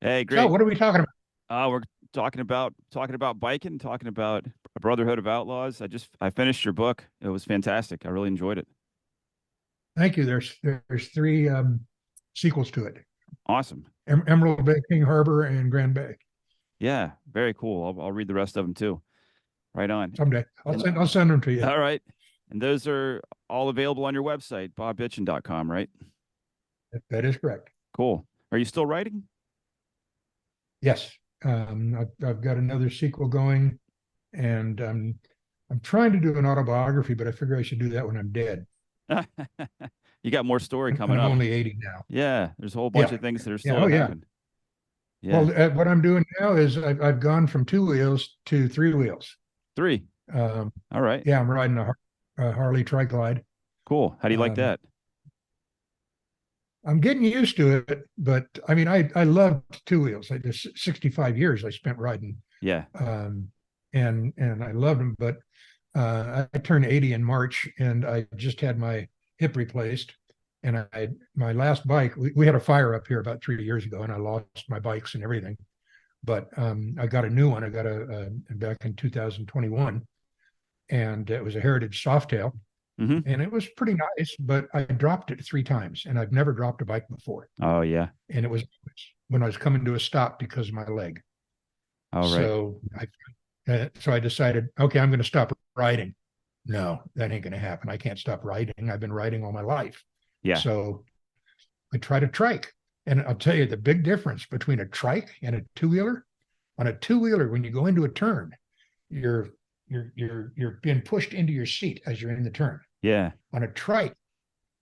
Hey, So great. what are we talking about? We're talking about biking, talking about Brotherhood of Outlaws. I finished your book. It was fantastic. I really enjoyed it. Thank you. There's three sequels to it: Awesome. Emerald Bay, King Harbor, and Grand Bay. Yeah, very cool. I'll read the rest of them too. Right on. Someday And I'll send them to you. all right. And those are all available on your website, bobbitchin.com, right? That is correct. Cool. Are you still writing? Yes, I've got another sequel going, and I'm trying to do an autobiography, but I figure I should do that when I'm dead. You got more story And coming I'm up. only 80 now. Yeah, there's a whole bunch Yeah, of things that are yeah, still oh to yeah. happen. Yeah. Well, what I'm doing now is I've gone from two wheels to three wheels. Three. Um, All right. yeah, I'm riding a Harley Tri-Glide. Cool. How do you like Um, that? I'm getting used to it, but I mean, I love two wheels. There's 65 years I spent riding, Yeah. um, and I loved them. But I turned 80 in March, and I just had my hip replaced. And my last bike, we had a fire up here about 3 years ago, and I lost my bikes and everything. But I got a new one. I got a back in 2021, and it was a Heritage Softail, Mm-hmm. and it was pretty nice. But I dropped it three times, and I've never dropped a bike before, Oh yeah. and it was when I was coming to a stop because of my leg. All right. So I decided, okay, I'm going to stop riding. No, that ain't going to happen. I can't stop riding. I've been riding all my life. Yeah. So I tried a trike, and I'll tell you the big difference between a trike and a two wheeler. On a two wheeler, when you go into a turn, you're you're being pushed into your seat as you're in the turn. Yeah. On a trike,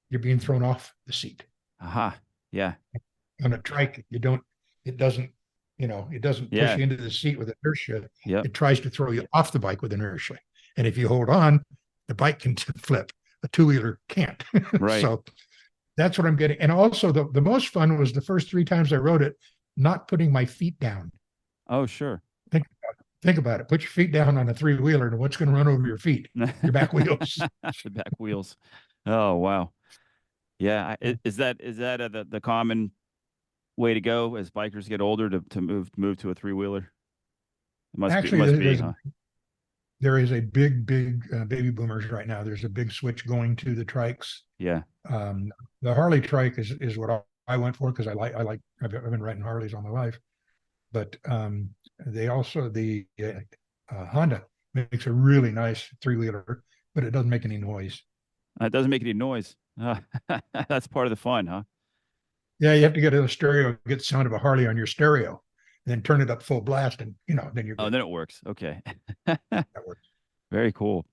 you're being thrown off the seat. Aha. Yeah. On a trike, it doesn't, it doesn't push Yeah. you into the seat with inertia. Yep. It tries to throw you off the bike with inertia. And if you hold on, the bike can flip. A two wheeler can't. Right. So that's what I'm getting. And also, the most fun was the first three times I rode it, not putting my feet down. Oh, sure. Think, think about it. Put your feet down on a three wheeler, and what's going to run over your feet? Your back wheels. The back wheels. Oh, wow. Yeah. Is that the common way to go as bikers get older to move to a three wheeler? It Actually, must be, huh? there is a big baby boomers right now. There's a big switch going to the trikes. Yeah. The Harley trike is what I went for because I've been riding Harleys all my life. But they also the Honda makes a really nice three wheeler, but it doesn't make any noise. It doesn't make any noise. That's part of the fun, huh? Yeah, you have to get a stereo, get the sound of a Harley on your stereo, then turn it up full blast, and then you're Oh, good. then it works. Okay. That works. Very cool.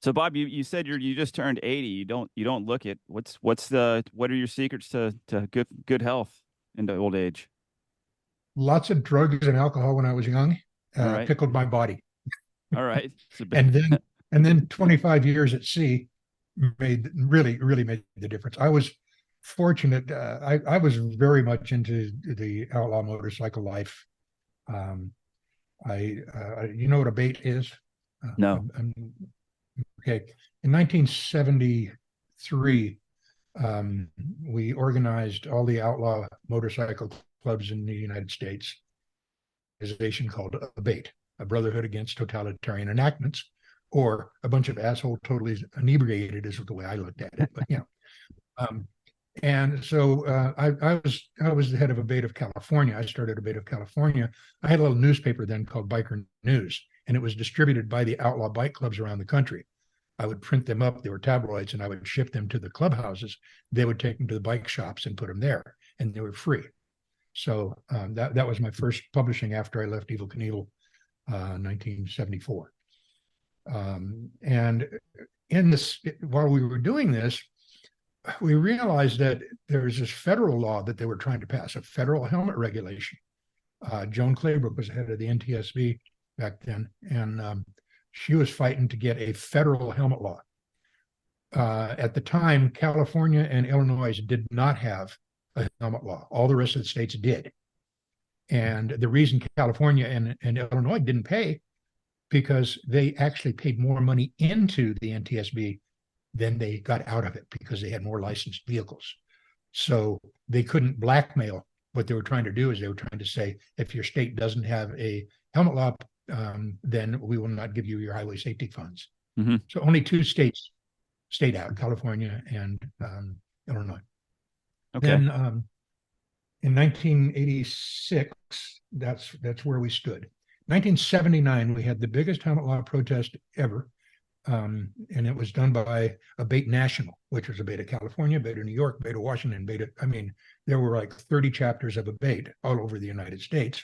So Bob, you said you just turned 80. You don't look it. What are your secrets to good health in the old age? Lots of drugs and alcohol when I was young All right. pickled my body, All right. So, and then 25 years at sea really made the difference. I was fortunate. I was very much into the outlaw motorcycle life. Um, you know what a bait is? no. Okay. In 1973, we organized all the outlaw motorcycle clubs in the United States. An organization called ABATE, a Brotherhood Against Totalitarian Enactments, or a bunch of asshole totally inebriated is the way I looked at it. But um, and so I was the head of ABATE of California. I started ABATE of California. I had a little newspaper then called Biker News, and it was distributed by the outlaw bike clubs around the country. I would print them up. They were tabloids, and I would ship them to the clubhouses. They would take them to the bike shops and put them there, and they were free. So that was my first publishing after I left Evil Knievel, 1974. And in this, while we were doing this, we realized that there was this federal law that they were trying to pass, a federal helmet regulation. Joan Claybrook was head of the NTSB back then, and she was fighting to get a federal helmet law. At the time, California and Illinois did not have a helmet law. All the rest of the states did. And the reason California and Illinois didn't pay because they actually paid more money into the NTSB than they got out of it because they had more licensed vehicles. So they couldn't blackmail what they were trying to do is they were trying to say, if your state doesn't have a helmet law, then we will not give you your highway safety funds. Mm-hmm. So only two states stayed out, California and Illinois. Okay. Then in 1986, that's where we stood. 1979, we had the biggest helmet law protest ever. And it was done by Abate National, which was Abate of California, Abate of New York, Abate of Washington, there were like 30 chapters of Abate all over the United States.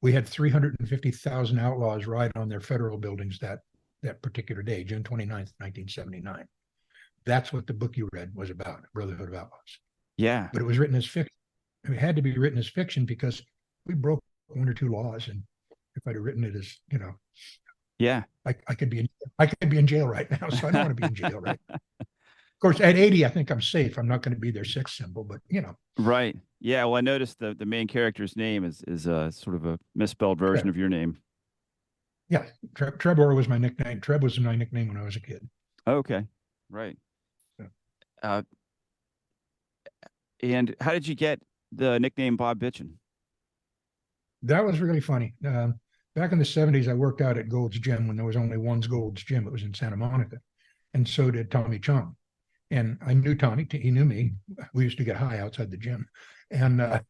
We had 350,000 outlaws ride on their federal buildings that particular day, June 29th, 1979. That's what the book you read was about, Brotherhood of Outlaws. Yeah. But it was written as fiction. It had to be written as fiction because we broke one or two laws, and if I'd have written it as, Yeah. I could be in jail right now, so I don't want to be in jail right now. Of course, at 80, I think I'm safe. I'm not going to be their sex symbol, but Right. Yeah. Well, I noticed the main character's name is sort of a misspelled version of your name. Yeah, Trebor was my nickname. Treb was my nickname when I was a kid. Okay. Right. Yeah. And how did you get the nickname Bob Bitchin? That was really funny. Back in the 70s, I worked out at Gold's Gym when there was only one Gold's Gym. It was in Santa Monica. And so did Tommy Chong. And I knew Tommy. He knew me. We used to get high outside the gym. And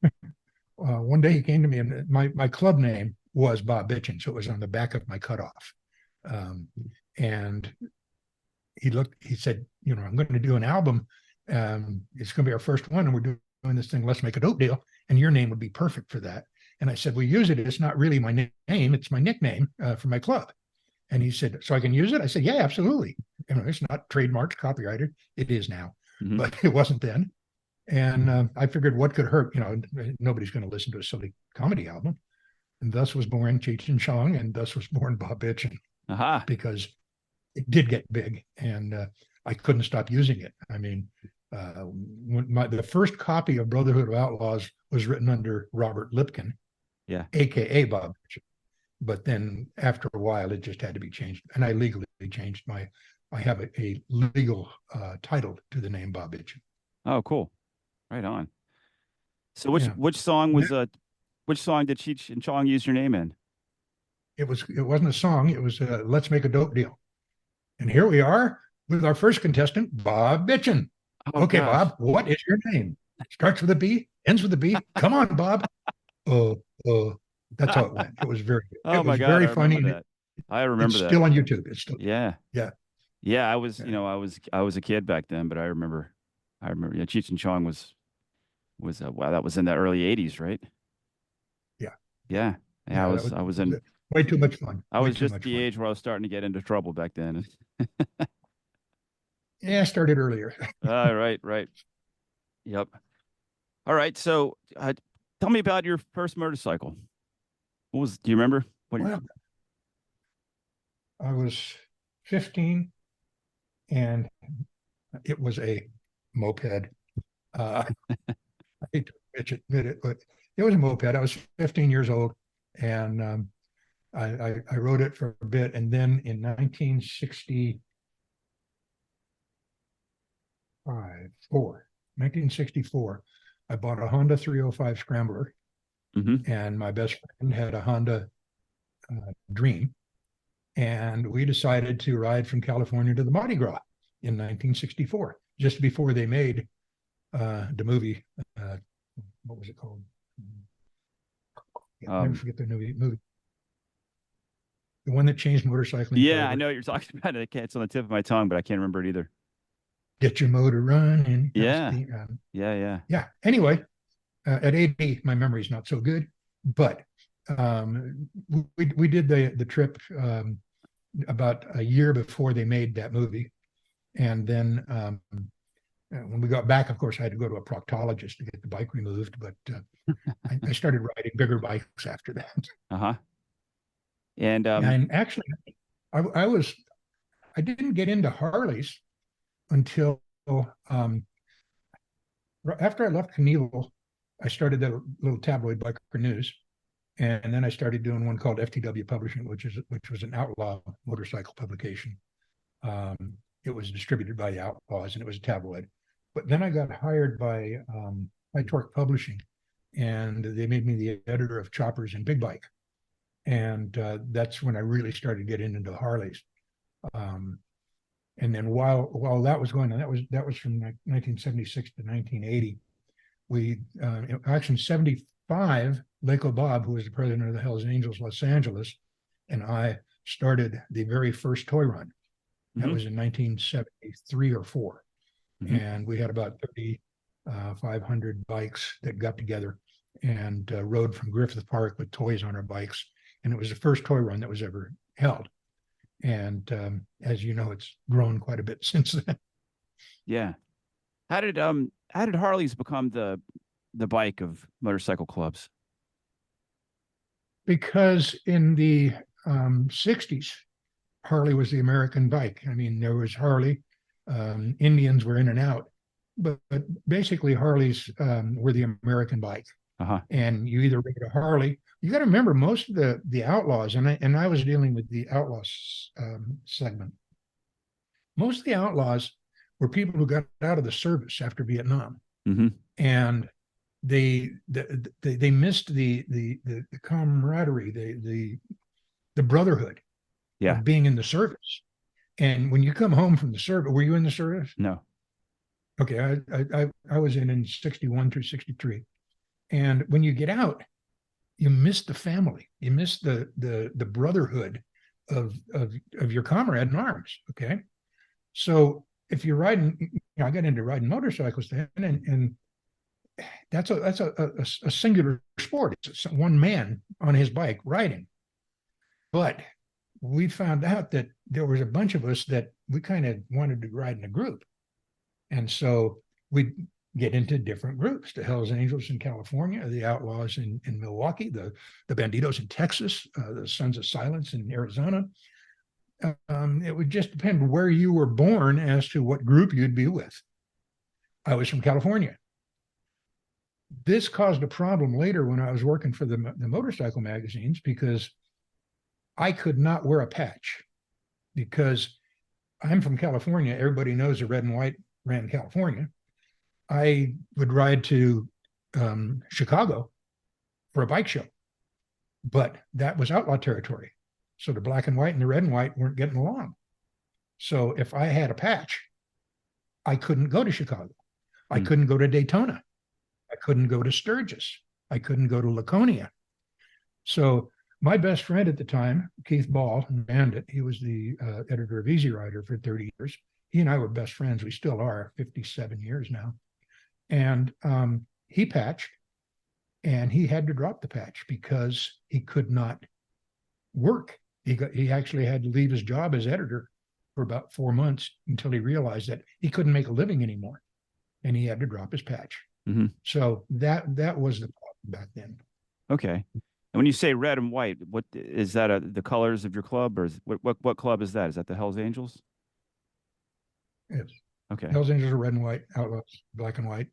one day he came to me, and my club name was Bob Bitchin. So it was on the back of my cutoff. And he said, I'm going to do an album. It's going to be our first one. And we're doing this thing, Let's Make a Dope Deal. And your name would be perfect for that. And I said, we use it. It's not really my name. It's my nickname for my club. And he said, so I can use it? I said, yeah, absolutely. It's not trademarked, copyrighted. It is now, but it wasn't then. And I figured what could hurt? Nobody's going to listen to a silly comedy album. And thus was born Cheech and Chong, and thus was born Bob Bitchin. Because it did get big, and I couldn't stop using it. I mean, the first copy of Brotherhood of Outlaws was written under Robert Lipkin, AKA Bob Bitchin. But then after a while, it just had to be changed. And I legally changed I have a legal title to the name Bob Bitchin. Oh, cool. Right on. So which song did Cheech and Chong use your name in? It wasn't a song. It was Let's Make a Dope Deal. And here we are with our first contestant, Bob Bitchin. Oh, okay, gosh. Bob, what is your name? Starts with a B, ends with a B. Come on, Bob. That's how it went. It was very good. Oh, it my was God, very I funny. remember that. I remember it's that. Still on YouTube. It's still Yeah. I was, Yeah. I was a kid back then, but I remember, Cheech and Chong was wow, that was in the early 80s, right? Yeah. Yeah. Yeah, I was in, way too much fun. I Way was too just much the fun. age where I was starting to get into trouble back then. Yeah, I started earlier. Right. Yep. All right. So, tell me about your first motorcycle. Do you remember? Well, I was 15 and it was a moped. I hate to admit it, but it was a moped. I was 15 years old, and I rode it for a bit. And then in 1964, I bought a Honda 305 Scrambler, and my best friend had a Honda Dream. And we decided to ride from California to the Mardi Gras in 1964, just before they made the movie. What was it called? I'll never forget the movie. The one that changed motorcycling. Yeah, forever. I know what you're talking about. It's on the tip of my tongue, but I can't remember it either. Get your motor running. Yeah. Yeah. Anyway, at 80, my memory's not so good, but we did the trip about a year before they made that movie. And then when we got back, of course, I had to go to a proctologist to get the bike removed, but I started riding bigger bikes after that. And actually, I didn't get into Harleys until after I left Knievel. I started that little tabloid Biker News, and then I started doing one called FTW Publishing, which was an outlaw motorcycle publication. It was distributed by the Outlaws, and it was a tabloid. But then I got hired by High Torque Publishing and they made me the editor of Choppers and Big Bike. And that's when I really started getting into Harleys. And then while that was going on, that was from 1976 to 1980. We actually in 75, Laco Bob, who was the president of the Hells Angels Los Angeles, and I started the very first toy run. That was in 1973 or 4. And we had about 3,500 bikes that got together and rode from Griffith Park with toys on our bikes. And it was the first toy run that was ever held. And as you know, it's grown quite a bit since then. Yeah. How did Harleys become the bike of motorcycle clubs? Because in the 60s, Harley was the American bike. I mean, there was Harley, Indians were in and out, but basically Harleys were the American bike. And you either rode a Harley. You got to remember, most of the outlaws, and I was dealing with the outlaws segment. Most of the outlaws were people who got out of the service after Vietnam, and they missed the camaraderie, the brotherhood of being in the service. And when you come home from the service, were you in the service? No. Okay, I was in 61 through 63. And when you get out, you miss the family. You miss the brotherhood of your comrade in arms. Okay, so if you're riding, I got into riding motorcycles then, and that's a singular sport. It's one man on his bike riding. But we found out that there was a bunch of us that we kind of wanted to ride in a group, and so we get into different groups: the Hells Angels in California, the Outlaws in Milwaukee, the Bandidos in Texas, the Sons of Silence in Arizona. It would just depend where you were born as to what group you'd be with. I was from California. This caused a problem later when I was working for the motorcycle magazines, because I could not wear a patch, because I'm from California. Everybody knows the red and white ran California. I would ride to Chicago for a bike show, but that was outlaw territory. So the black and white and the red and white weren't getting along. So if I had a patch, I couldn't go to Chicago. I couldn't go to Daytona. I couldn't go to Sturgis. I couldn't go to Laconia. So my best friend at the time, Keith Ball, Bandit, he was the editor of Easy Rider for 30 years. He and I were best friends. We still are, 57 years now. And he patched, and he had to drop the patch because he could not work. He actually had to leave his job as editor for about 4 months until he realized that he couldn't make a living anymore, and he had to drop his patch. So that was the problem back then. Okay. And when you say red and white, what is that? The colors of your club, or what club is that? Is that the Hells Angels? Yes. Okay. Hells Angels are red and white, Outlaws black and white,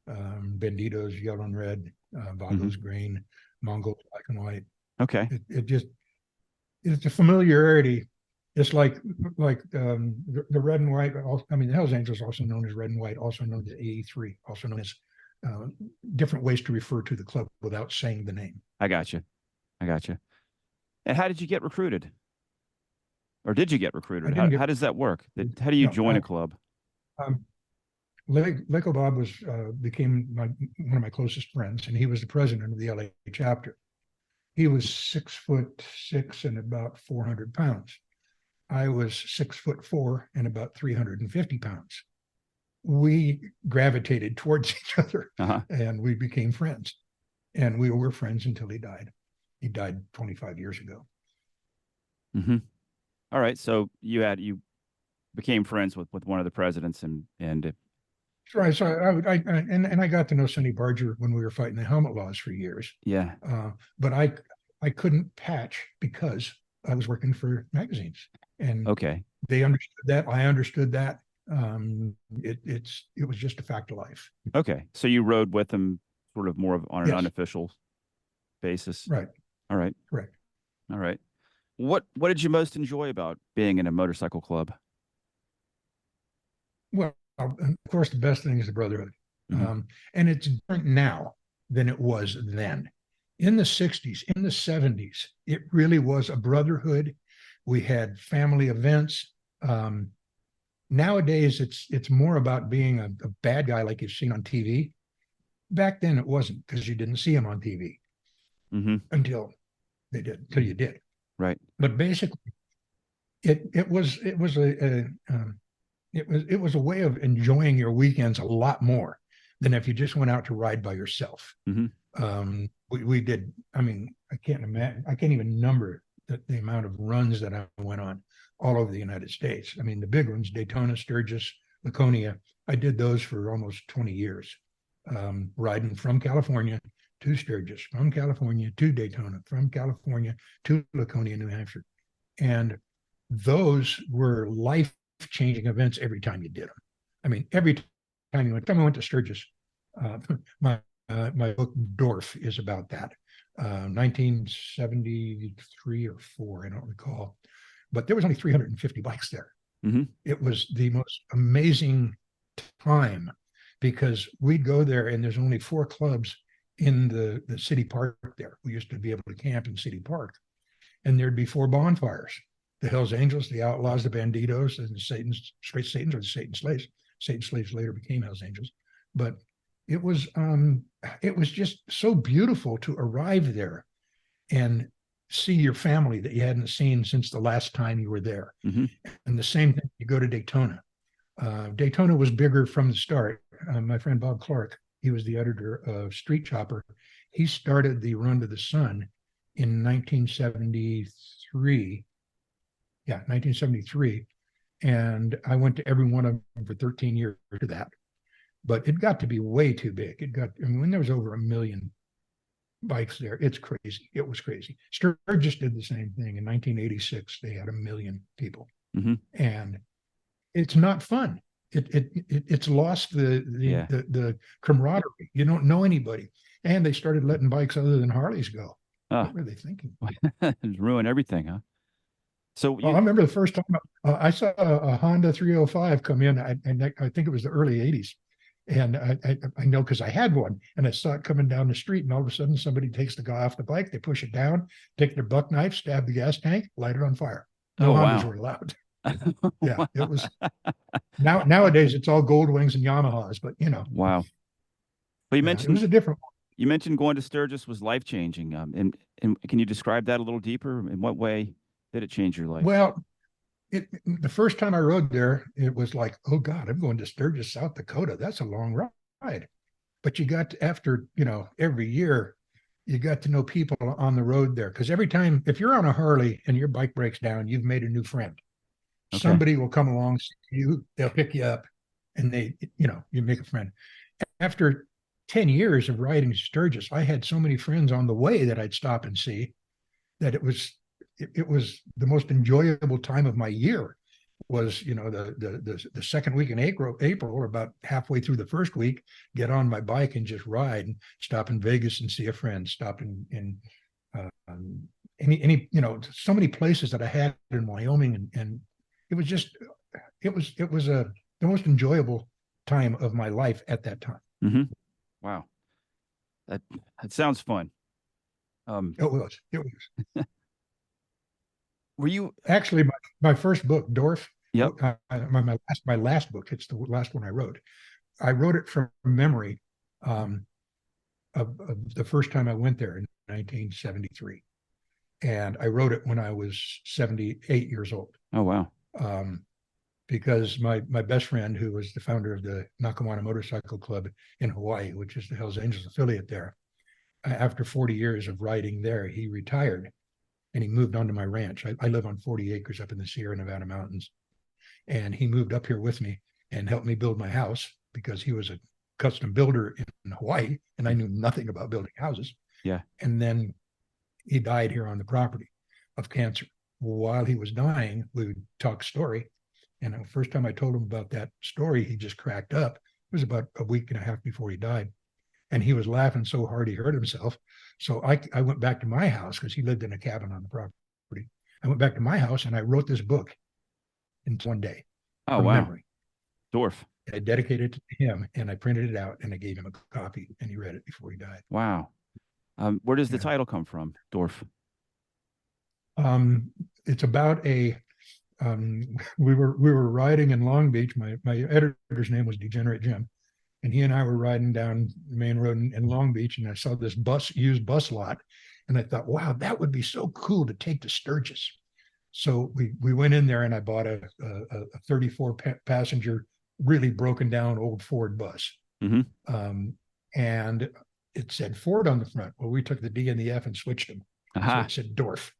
Bandidos yellow and red, Vagos green, Mongols black and white. Okay. It's a familiarity. It's like the red and white. I mean, the Hells Angels, also known as red and white, also known as AE3, also known as different ways to refer to the club without saying the name. I got you. And how did you get recruited? Or did you get recruited? How does that work? How do you join a club? Laco Bob became one of my closest friends, and he was the president of the LA chapter. He was 6'6" and about 400 pounds. I was 6'4" and about 350 pounds. We gravitated towards each other, and we became friends. And we were friends until he died. He died 25 years ago. All right. So you became friends with one of the presidents, and right. So I got to know Sonny Barger when we were fighting the helmet laws for years. Yeah. But I couldn't patch because I was working for magazines, and they understood that. I understood that. It was just a fact of life. Okay. So you rode with them sort of more on an unofficial basis. Right. All right. Correct. All right. What did you most enjoy about being in a motorcycle club? Well, of course, the best thing is the brotherhood. And it's different now than it was then. In the 60s, in the 70s, it really was a brotherhood. We had family events. Nowadays, it's more about being a bad guy like you've seen on TV. Back then, it wasn't, because you didn't see him on TV until you did. Right. But basically, it was a way of enjoying your weekends a lot more than if you just went out to ride by yourself. We did. I mean, I can't even number the amount of runs that I went on all over the United States. I mean, the big ones: Daytona, Sturgis, Laconia. I did those for almost 20 years, riding from California to Sturgis, from California to Daytona, from California to Laconia, New Hampshire. And those were life-changing events every time you did them. I mean, every time I went to Sturgis, my book DORF is about that. 1973 or 4, I don't recall. But there was only 350 bikes there. It was the most amazing time, because we'd go there and there's only 4 clubs in the city park there. We used to be able to camp in City Park, and there'd be 4 bonfires: the Hells Angels, the Outlaws, the Banditos, and the Straight Satans, or the Satan Slaves. Satan Slaves later became Hells Angels. But it was just so beautiful to arrive there and see your family that you hadn't seen since the last time you were there. And the same thing, you go to Daytona. Daytona was bigger from the start. My friend Bob Clark, he was the editor of Street Chopper. He started the Run to the Sun in 1973. Yeah, 1973. And I went to every one of them for 13 years to that. But it got to be way too big. When there was over 1 million bikes there, it's crazy. It was crazy. Sturgis did the same thing. In 1986, they had 1 million people. And it's not fun. It's lost the camaraderie. You don't know anybody. And they started letting bikes other than Harleys go. What were they thinking? Ruin everything, huh? So I remember the first time I saw a Honda 305 come in, and I think it was the early 80s. And I know, because I had one, and I saw it coming down the street, and all of a sudden somebody takes the guy off the bike, they push it down, take their buck knife, stab the gas tank, light it on fire. No Hondas were allowed. Yeah, it was. Nowadays it's all Gold Wings and Yamahas, but Wow. But you mentioned, it was a different one. You mentioned going to Sturgis was life changing. And can you describe that a little deeper? In what way did it change your life? Well, the first time I rode there, it was like, oh God, I'm going to Sturgis, South Dakota. That's a long ride. But you got to, after, every year, you got to know people on the road there. Because every time, if you're on a Harley and your bike breaks down, you've made a new friend. Okay. Somebody will come along, they'll pick you up, and you make a friend. After 10 years of riding Sturgis, I had so many friends on the way that I'd stop and see, that it was the most enjoyable time of my year. Was the second week in April, or about halfway through the first week, get on my bike and just ride, and stop in Vegas and see a friend, stop in any so many places that I had in Wyoming, and it was the most enjoyable time of my life at that time. Wow, that sounds fun. It was. Were you actually my first book, DORF? Yep. My last book. It's the last one I wrote. I wrote it from memory of the first time I went there in 1973, and I wrote it when I was 78 years old. Oh wow! Because my best friend, who was the founder of the Nakawana Motorcycle Club in Hawaii, which is the Hells Angels affiliate there, after 40 years of riding there, he retired. And he moved onto my ranch. I live on 40 acres up in the Sierra Nevada mountains. And he moved up here with me and helped me build my house, because he was a custom builder in Hawaii, and I knew nothing about building houses. Yeah. And then he died here on the property of cancer. While he was dying, we would talk story. And the first time I told him about that story, he just cracked up. It was about a week and a half before he died. And he was laughing so hard he hurt himself. So I went back to my house, because he lived in a cabin on the property. I went back to my house and I wrote this book in one day. Oh, wow. Memory. DORF. I dedicated it to him, and I printed it out, and I gave him a copy, and he read it before he died. Wow. Where does the Yeah. title come from, DORF? It's about a we were riding in Long Beach. My editor's name was Degenerate Jim, and he and I were riding down the main road in Long Beach, and I saw this used bus lot, and I thought, wow, that would be so cool to take to Sturgis. So we went in there, and I bought a 34 passenger, really broken down old Ford bus, Mm-hmm. and it said Ford on the front. Well, we took the D and the F and switched them, so it said DORF.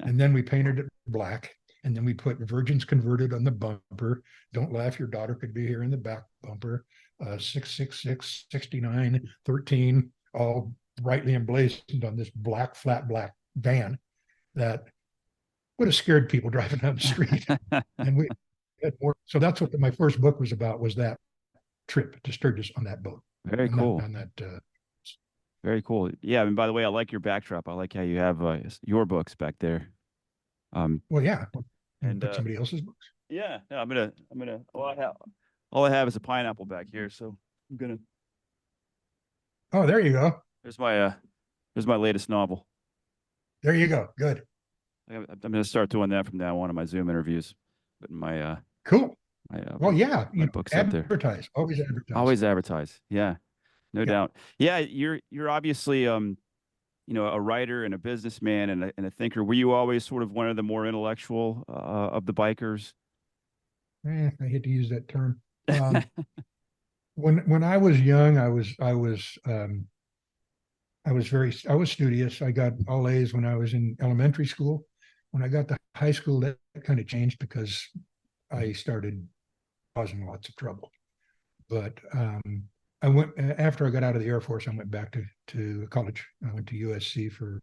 And then we painted it black, and then we put Virgins Converted on the bumper. Don't laugh, your daughter could be here in the back bumper. 666 69 13, all brightly emblazoned on this flat black van that would have scared people driving down the street. And we had more. So that's what my first book was about, was that trip to Sturgis on that boat. Very on cool. That Very cool. Yeah, and by the way, I like your backdrop. I like how you have your books back there. Well, yeah, and put somebody else's books. Yeah, no, I'm gonna. All I have is a pineapple back here, so I'm gonna. Oh, there you go. There's my latest novel. There you go. Good. I'm gonna start doing that from now on in my Zoom interviews. But Cool. my Well, yeah, my books out there. Always advertise. Always advertise. Yeah, no doubt. Yeah, you're obviously a writer and a businessman and a thinker. Were you always sort of one of the more intellectual of the bikers? I hate to use that term. When I was young, I was studious. I got all A's when I was in elementary school. When I got to high school, that kind of changed because I started causing lots of trouble. But I went after I got out of the Air Force. I went back to college. I went to USC for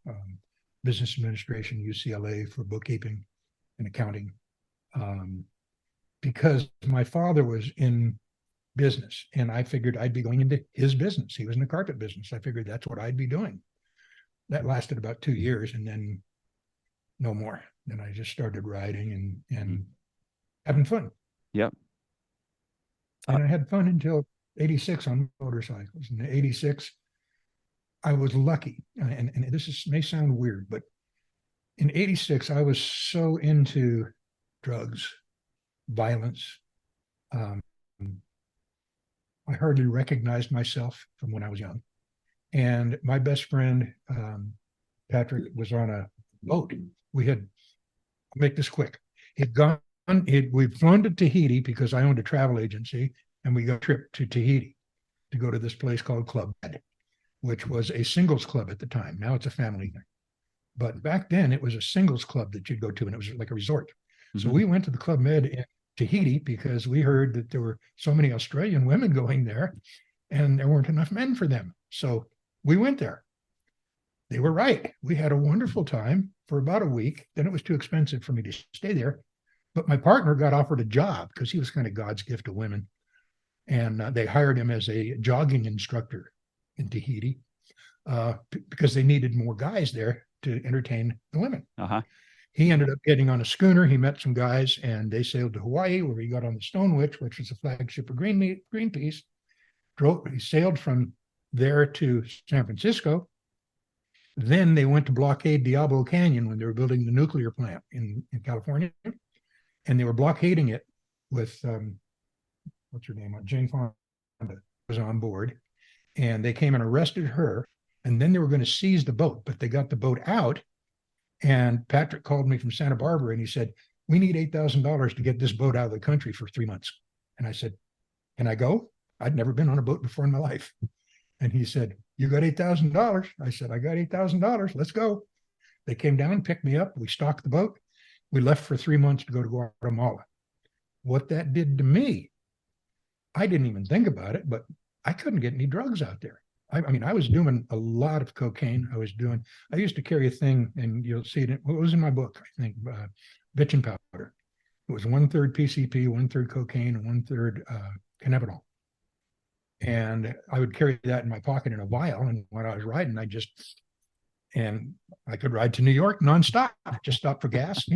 business administration, UCLA for bookkeeping and accounting, because my father was in business, and I figured I'd be going into his business. He was in the carpet business. I figured that's what I'd be doing. That lasted about 2 years, and then no more. Then I just started riding and having fun. Yep. And I had fun until 86 on motorcycles. In 86, I was lucky. And may sound weird, but in 86, I was so into drugs, violence. I hardly recognized myself from when I was young. And my best friend, Patrick, was on a boat. I'll make this quick. We'd flown to Tahiti because I owned a travel agency, and we got a trip to Tahiti to go to this place called Club Med, which was a singles club at the time. Now it's a family thing. But back then it was a singles club that you'd go to, and it was like a resort. Mm-hmm. So we went to the Club Med in Tahiti because we heard that there were so many Australian women going there and there weren't enough men for them. So we went there. They were right. We had a wonderful time for about a week. Then it was too expensive for me to stay there. But my partner got offered a job because he was kind of God's gift to women. And they hired him as a jogging instructor in Tahiti because they needed more guys there to entertain the women. Uh-huh. He ended up getting on a schooner. He met some guys, and they sailed to Hawaii, where he got on the Stone Witch, which was the flagship of Greenpeace. He sailed from there to San Francisco. Then they went to blockade Diablo Canyon when they were building the nuclear plant in California. And they were blockading it with, what's her name? Jane Fonda was on board. And they came and arrested her. And then they were going to seize the boat, but they got the boat out. And Patrick called me from Santa Barbara, and he said, we need $8,000 to get this boat out of the country for 3 months. And I said, can I go? I'd never been on a boat before in my life. And he said, you got $8,000? I said, I got $8,000. Let's go. They came down, picked me up. We stocked the boat. We left for 3 months to go to Guatemala. What that did to me, I didn't even think about it, but I couldn't get any drugs out there. I mean, I was doing a lot of cocaine. I used to carry a thing, and you'll see it. It was in my book, I think, Bitchin powder. It was 1/3 PCP, 1/3 cocaine, and 1/3 cannabinol. And I would carry that in my pocket in a vial. And when I was riding, and I could ride to New York nonstop, just stop for gas,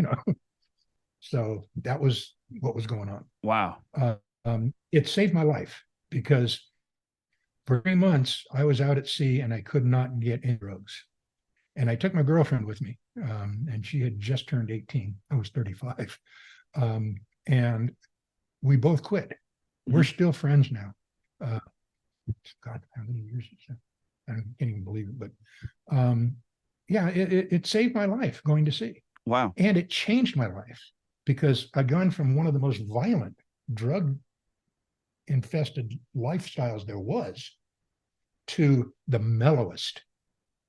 So that was what was going on. Wow. It saved my life because for 3 months I was out at sea and I could not get any drugs. And I took my girlfriend with me, and she had just turned 18. I was 35. And we both quit. We're still friends now. God, how many years is that? I can't even believe it. But yeah, it saved my life going to sea. Wow. And it changed my life because I'd gone from one of the most violent drug infested lifestyles there was to the mellowest.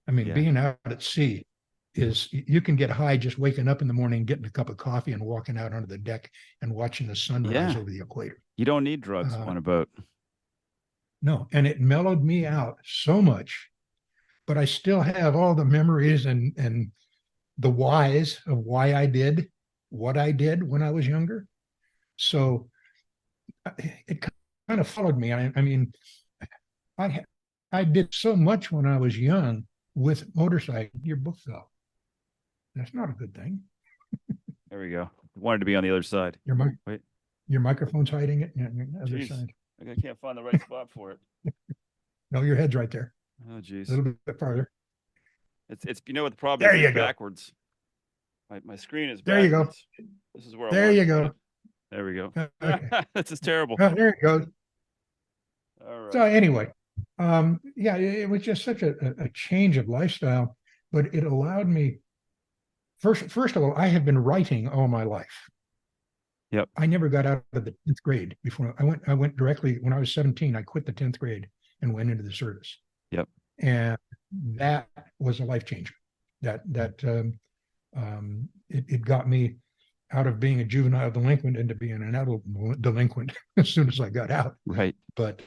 I mean, Yeah. being out at sea is you can get high just waking up in the morning, getting a cup of coffee and walking out onto the deck and watching the sunrise over the equator. You don't need drugs on a boat. No, and it mellowed me out so much, but I still have all the memories and the whys of why I did what I did when I was younger. So it kind of followed me. I mean, I did so much when I was young with motorcycle. Your book fell. That's not a good thing. There we go. Wanted to be on the other side. Wait. Your microphone's hiding it. Yeah, the other side. I can't find the right spot for it. No, your head's right there. Oh, geez. A little bit farther. It's you know what the problem there is? You it's go. Backwards. My screen is backwards. There you go. This is where there you go. There we go. Okay. This is terrible. Oh, there it goes. All right. So anyway, yeah, it was just such a change of lifestyle, but it allowed me. First of all, I have been writing all my life. Yep. I never got out of the 10th grade before I went directly when I was 17. I quit the 10th grade and went into the service. Yep. And that was a life changer. It got me out of being a juvenile delinquent into being an adult delinquent as soon as I got out. Right. But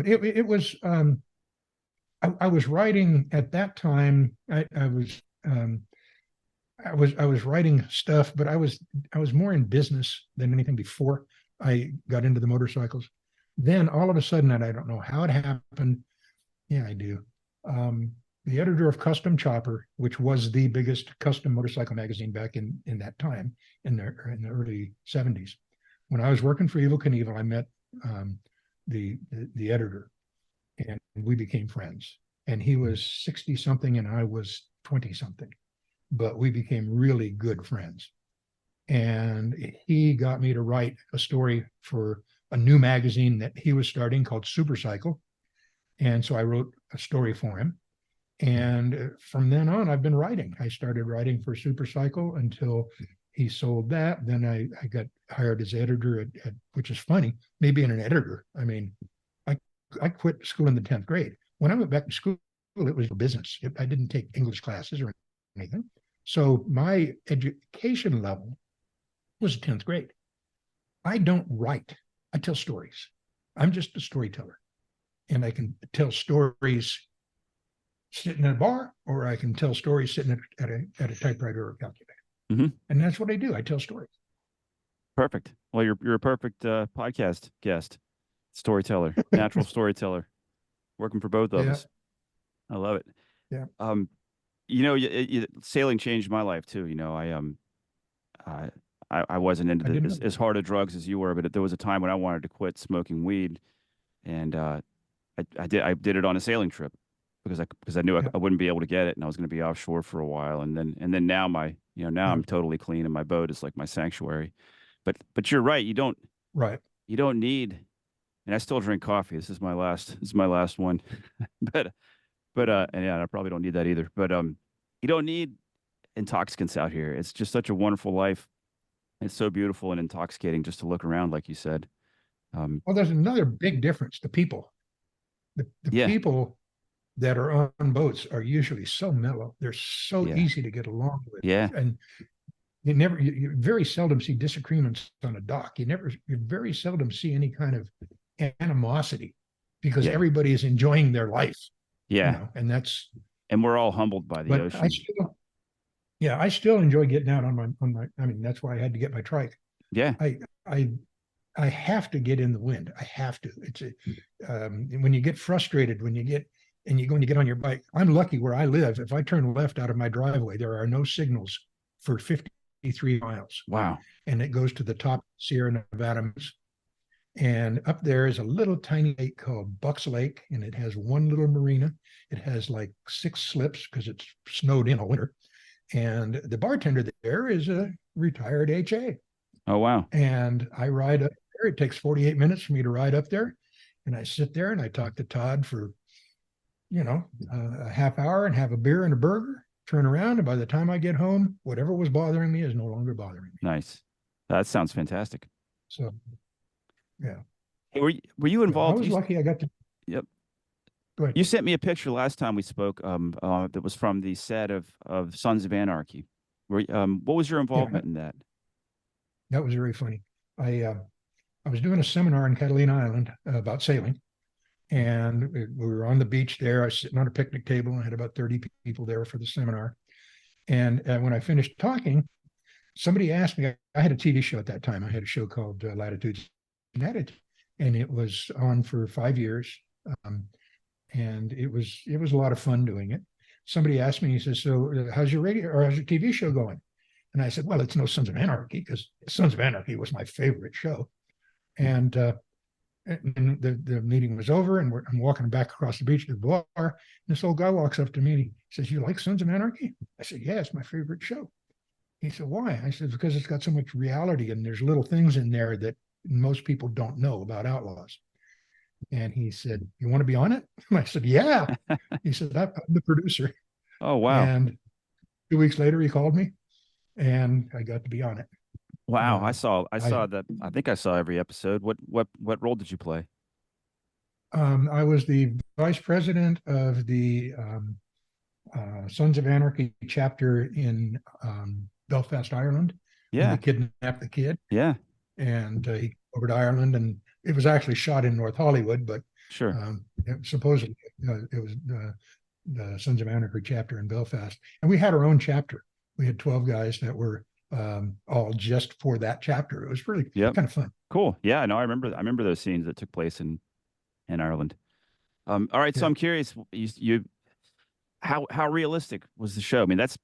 it was I was writing at that time. I was writing stuff, but I was more in business than anything before I got into the motorcycles. Then all of a sudden, and I don't know how it happened. Yeah, I do. The editor of Custom Chopper, which was the biggest custom motorcycle magazine back in that time, in the early 70s. When I was working for Evel Knievel, I met the editor, and we became friends. And he was 60 something, and I was 20 something, but we became really good friends. And he got me to write a story for a new magazine that he was starting called Supercycle. And so I wrote a story for him. And from then on, I've been writing. I started writing for Supercycle until he sold that. Then I got hired as editor at which is funny, me being an editor. I mean, I quit school in the 10th grade. When I went back to school, it was business. I didn't take English classes or anything. So my education level was 10th grade. I don't write. I tell stories. I'm just a storyteller. And I can tell stories sitting at a bar, or I can tell stories sitting at a typewriter or a calculator. Mm-hmm. And that's what I do. I tell stories. Perfect. Well, you're a perfect podcast guest, storyteller, natural storyteller, working for both of us. I love it. Yeah. You know, sailing changed my life too. You know, I wasn't into as hard of drugs as you were, but there was a time when I wanted to quit smoking weed, and I did it on a sailing trip because I knew I wouldn't be able to get it, and I was going to be offshore for a while, and then now I'm totally clean, and my boat is like my sanctuary. But you're right, you don't need, and I still drink coffee. This is my last one, but and yeah, I probably don't need that either. But you don't need intoxicants out here. It's just such a wonderful life. It's so beautiful and intoxicating just to look around, like you said. Well, there's another big difference. The people, the people that are on boats are usually so mellow. They're so easy to get along with. Yeah. And you very seldom see disagreements on a dock. You very seldom see any kind of animosity because everybody is enjoying their life. Yeah. And we're all humbled by the ocean. I still enjoy getting out on my, I mean, that's why I had to get my trike. Yeah. I have to get in the wind. I have to. It's when you get frustrated, when you're going to get on your bike. I'm lucky where I live. If I turn left out of my driveway, there are no signals for 53 miles. Wow. And it goes to the top of Sierra Nevada. And up there is a little tiny lake called Bucks Lake, and it has one little marina. It has like 6 slips because it's snowed in all winter. And the bartender there is a retired HA. Oh, wow. And I ride up there. It takes 48 minutes for me to ride up there. And I sit there and I talk to Todd for, a half hour and have a beer and a burger, turn around. And by the time I get home, whatever was bothering me is no longer bothering me. Nice. That sounds fantastic. So, yeah. Hey, were you involved? I was lucky I got to. Yep. Go ahead. You sent me a picture last time we spoke that was from the set of Sons of Anarchy. What was your involvement in that? That was very funny. I was doing a seminar in Catalina Island about sailing, and we were on the beach there. I was sitting on a picnic table and I had about 30 people there for the seminar. And when I finished talking, somebody asked me, I had a TV show at that time. I had a show called Lattitudes and Attitude, and it was on for 5 years. And it was a lot of fun doing it. Somebody asked me, he says, so how's your radio or how's your TV show going? And I said, well, it's no Sons of Anarchy, because Sons of Anarchy was my favorite show. And the meeting was over, and I'm walking back across the beach to the bar. And this old guy walks up to me and he says, you like Sons of Anarchy? I said, yeah, it's my favorite show. He said, why? I said, because it's got so much reality and there's little things in there that most people don't know about outlaws. And he said, you want to be on it? I said, yeah. He said, I'm the producer. Oh, wow. And 2 weeks later, he called me and I got to be on it. Wow. I saw that. I think I saw every episode. What role did you play? I was the vice president of the Sons of Anarchy chapter in Belfast, Ireland. Yeah. When they kidnapped the kid. Yeah. And he came over to Ireland, and it was actually shot in North Hollywood, but sure. Supposedly it was the Sons of Anarchy chapter in Belfast. And we had our own chapter. We had 12 guys that were all just for that chapter. It was really kind of fun. Cool. Yeah, no, I remember those scenes that took place in Ireland. All right, so I'm curious, how realistic was the show? I mean, that's,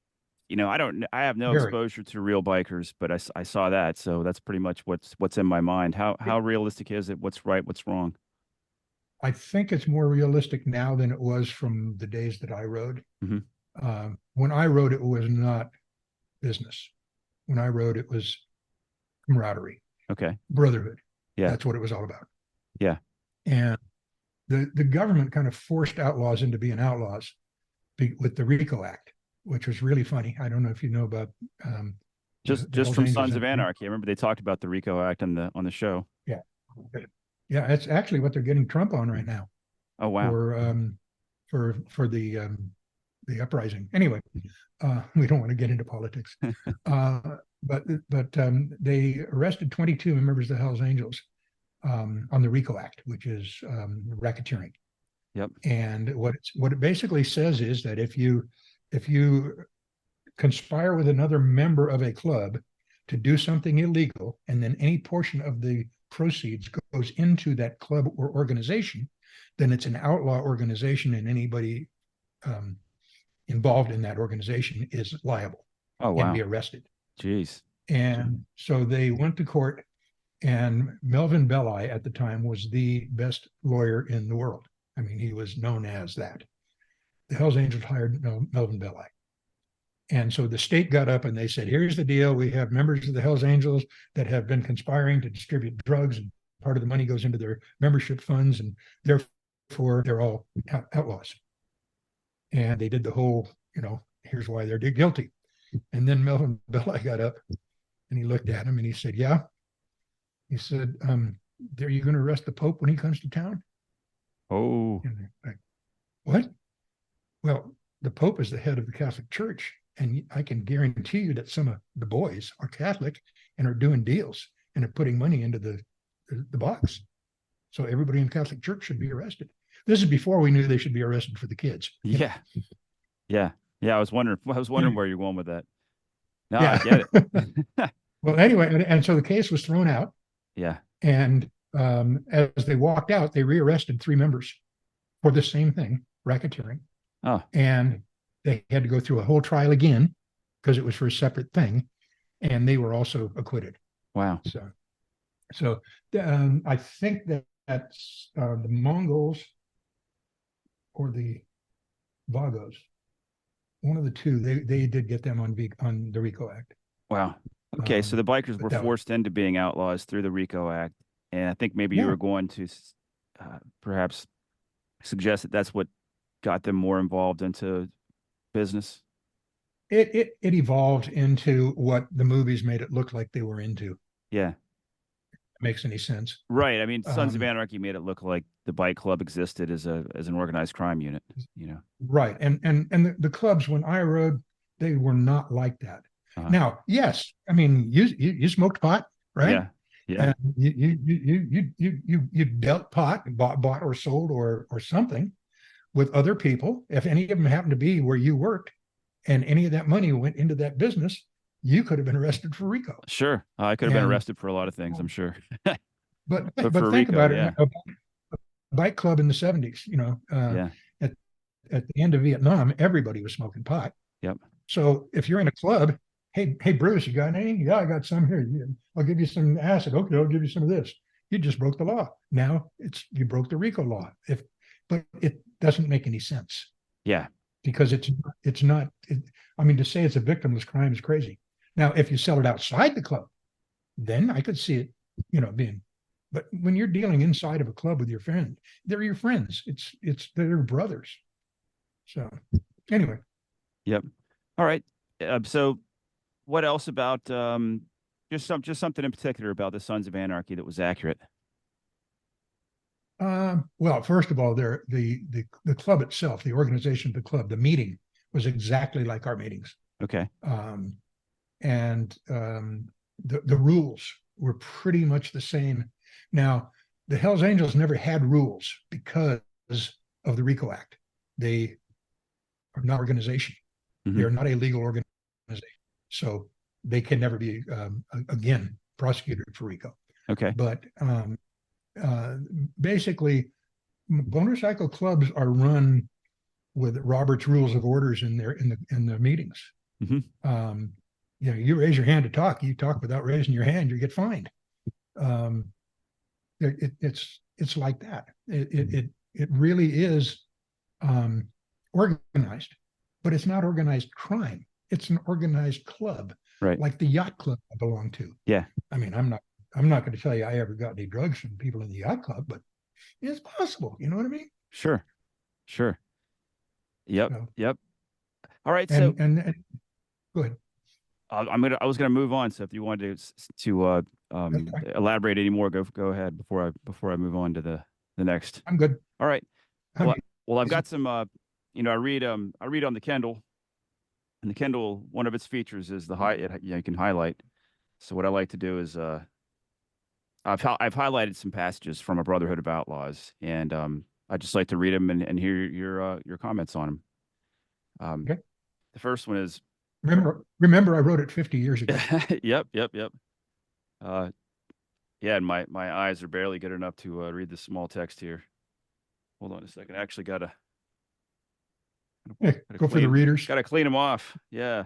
I have no exposure to real bikers, but I saw that, so that's pretty much what's in my mind. How realistic is it? What's right? What's wrong? I think it's more realistic now than it was from the days that I rode. Mm-hmm. When I rode, it was not business. When I rode, it was camaraderie. Okay. Brotherhood. Yeah. That's what it was all about. Yeah. And the government kind of forced outlaws into being outlaws with the RICO Act, which was really funny. I don't know if you know about just from Sons of Anarchy. I remember they talked about the RICO Act on the show. Yeah. Yeah, it's actually what they're getting Trump on right now. Oh, wow. For the uprising. Anyway, we don't want to get into politics. But they arrested 22 members of the Hells Angels on the RICO Act, which is racketeering. Yep. And what it basically says is that if you conspire with another member of a club to do something illegal, and then any portion of the proceeds goes into that club or organization, then it's an outlaw organization, and anybody involved in that organization is liable. Oh, wow. And be arrested. Jeez. And so they went to court, and Melvin Belli at the time was the best lawyer in the world. I mean, he was known as that. The Hells Angels hired Melvin Belli. And so the state got up and they said, here's the deal. We have members of the Hells Angels that have been conspiring to distribute drugs, and part of the money goes into their membership funds, and therefore they're all outlaws. And they did the whole, here's why they're guilty. And then Melvin Belli got up and he looked at him and he said, yeah. He said, are you going to arrest the Pope when he comes to town? Oh. And like, what? Well, the Pope is the head of the Catholic Church, and I can guarantee you that some of the boys are Catholic and are doing deals and are putting money into the box. So everybody in the Catholic Church should be arrested. This is before we knew they should be arrested for the kids. Yeah. Yeah. I was wondering where you're going with that. No, yeah. I get it. Well, anyway, and so the case was thrown out. Yeah. And as they walked out, they rearrested 3 members for the same thing, racketeering. Oh. And they had to go through a whole trial again because it was for a separate thing. And they were also acquitted. Wow. So, So I think that's the Mongols or the Vagos, one of the two. They did get them on the RICO Act. Wow. Okay, so the bikers But were that was, forced into being outlaws through the RICO Act, and I think maybe you yeah, were going to perhaps suggest that that's what got them more involved into business. it evolved into what the movies made it look like they were into. Yeah. Makes any sense? Right. I mean, Sons of Um, Anarchy made it look like the bike club existed as an organized crime unit, you know. right, and the clubs when I rode, they were not like that. Uh, Now, yes, I mean you smoked pot, right? yeah. Yeah. And you dealt pot, bought or sold or something with other people. If any of them happened to be where you worked, and any of that money went into that business, you could have been arrested for RICO. Sure. I could have been And arrested for a lot of things, I'm sure. But but for think RICO, about it: yeah. a bike club in the '70s. Yeah. At at the end of Vietnam, everybody was smoking pot. Yep. So if you're in a club, hey Bruce, you got any? Yeah, I got some here. I'll give you some acid. Okay, I'll give you some of this. You just broke the law. Now you broke the RICO law. But it doesn't make any sense Yeah. because it's not. I mean, to say it's a victimless crime is crazy. Now, if you sell it outside the club, then I could see it, being. But when you're dealing inside of a club with your friend, they're your friends. They're brothers. So anyway, Yep. All right. So what else about just something in particular about the Sons of Anarchy that was accurate? well, first of all, the club itself, the organization of the club, the meeting was exactly like our meetings, Okay. um, and the rules were pretty much the same. Now, the Hells Angels never had rules because of the RICO Act. They are not an organization. They Hmm. are not a legal organization, so they can never be again prosecuted for RICO. Okay. But uh, basically, motorcycle clubs are run with Robert's Rules of Orders in the meetings. Hmm. Um, you raise your hand to talk. You talk without raising your hand, you get fined. Um, it's like that. It really is organized, but it's not organized crime. It's an organized club, Right. like the yacht club I belong to. Yeah. I mean, I'm not going to tell you I ever got any drugs from people in the yacht club, but it's possible. You know what I mean? Sure. Sure. Yep. So, Yep. All right. So and go ahead. I was gonna move on. So if you wanted That's fine. elaborate any more, go ahead before I move on to the next. I'm good. All right. I'm Well, well, I've easy. got some. I read on the Kindle, and the Kindle, one of its features is you can highlight. So what I like to do is I've highlighted some passages from a Brotherhood of Outlaws, and I just like to read them and hear your comments on them. Okay. The first one is, Remember, I wrote it 50 years ago. yep, yep, yep. Uh, yeah, and my eyes are barely good enough to read the small text here. Hold on a second. I actually Hey, gotta go for the clean readers. gotta clean them off. Yeah.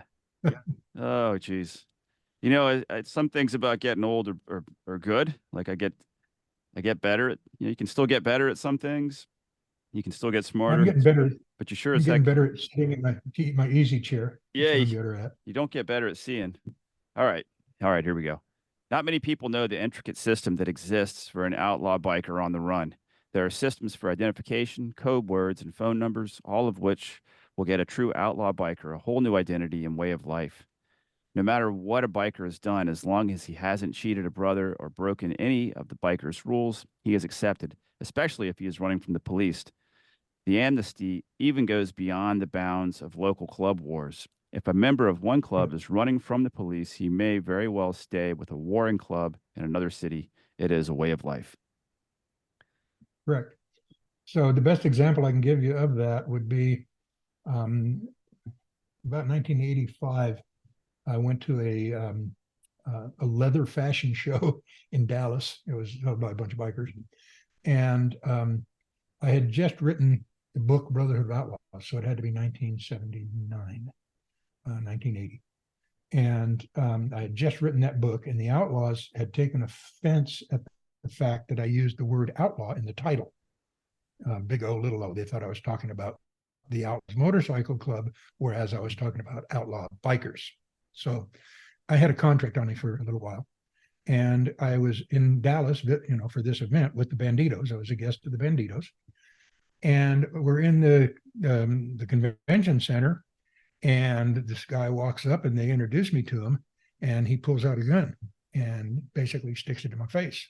Oh, geez. Some things about getting old are good. Like I get better at, you can still get better at some things. You can still get I'm smarter, getting better. but you sure I'm as getting heck, better at sitting in my easy chair. That's yeah, what I'm better at. you don't get better at seeing. All right. All right, here we go. Not many people know the intricate system that exists for an outlaw biker on the run. There are systems for identification, code words, and phone numbers, all of which will get a true outlaw biker a whole new identity and way of life. No matter what a biker has done, as long as he hasn't cheated a brother or broken any of the biker's rules, he is accepted, especially if he is running from the police. The amnesty even goes beyond the bounds of local club wars. If a member of one club is running from the police, he may very well stay with a warring club in another city. It is a way of life. Correct. So the best example I can give you of that would be about 1985. I went to a leather fashion show in Dallas. It was held by a bunch of bikers, and I had just written the book Brotherhood of Outlaws, so it had to be 1979, 1980. And I had just written that book, and the Outlaws had taken offense at the fact that I used the word outlaw in the title. Big O, little O. They thought I was talking about the Outlaws Motorcycle Club, whereas I was talking about outlaw bikers. So I had a contract on me for a little while. And I was in Dallas, for this event with the Banditos. I was a guest of the Banditos. And we're in the convention center, and this guy walks up, and they introduce me to him, and he pulls out a gun and basically sticks it in my face.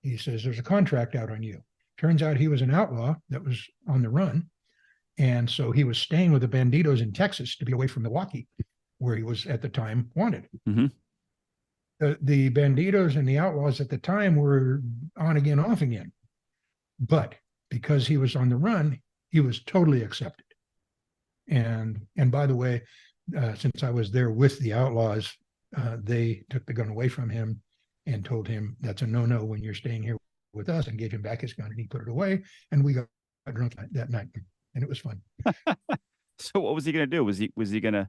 He says, "There's a contract out on you." Turns out he was an outlaw that was on the run. And so he was staying with the Banditos in Texas to be away from Milwaukee, where he was at the time wanted. Mm-hmm. The Banditos and the Outlaws at the time were on again, off again. But because he was on the run, he was totally accepted. And by the way, since I was there with the Outlaws, they took the gun away from him and told him that's a no-no when you're staying here with us, and gave him back his gun, and he put it away, and we got drunk that night, and it was fun. So what was he going to do? Was he going to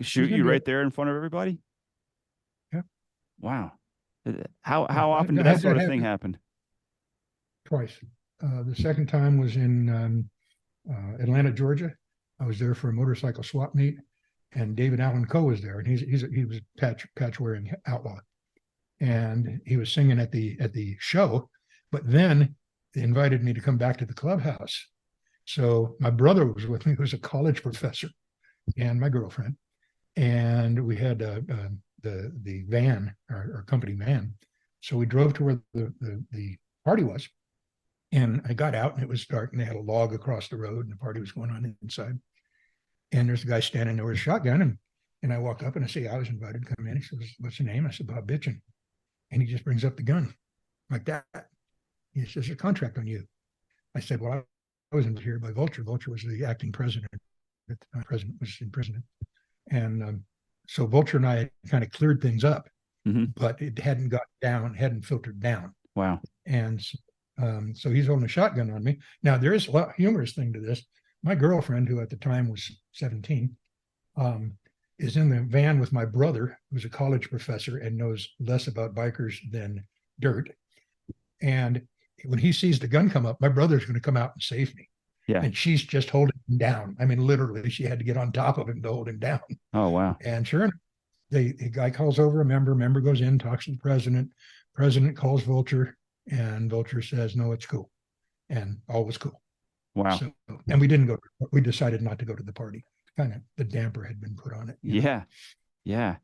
shoot you right there in front of everybody? Yeah. Wow. How often did that sort of thing happen? Twice. The second time was in Atlanta, Georgia. I was there for a motorcycle swap meet, and David Allen Coe was there, and he was a patch wearing outlaw, and he was singing at the show. But then they invited me to come back to the clubhouse. So my brother was with me, who was a college professor, and my girlfriend, and we had the van, our company van. So we drove to where the party was, and I got out, and it was dark, and they had a log across the road, and the party was going on inside. And there's a guy standing there with a shotgun, and I walk up and I say, "I was invited to come in." He says, "What's your name?" I said, "Bob Bitchin." And he just brings up the gun like that. He says, "There's a contract on you." I said, "Well, I was invited here by Vulture." Vulture was the acting president at the time. The president was in prison. And so Vulture and I kind of cleared things up, but it hadn't filtered down. Wow. And so he's holding a shotgun on me. Now, there is a lot humorous thing to this. My girlfriend, who at the time was 17, is in the van with my brother, who's a college professor and knows less about bikers than dirt. And when he sees the gun come up, my brother's going to come out and save me. Yeah. And she's just holding him down. I mean, literally, she had to get on top of him to hold him down. Oh, wow. And sure enough, the guy calls over a member goes in, talks to the president calls Vulture, and Vulture says, "No, it's cool." And all was cool. Wow. So, and we decided not to go to the party. Kind of the damper had been put on it. Yeah. Yeah.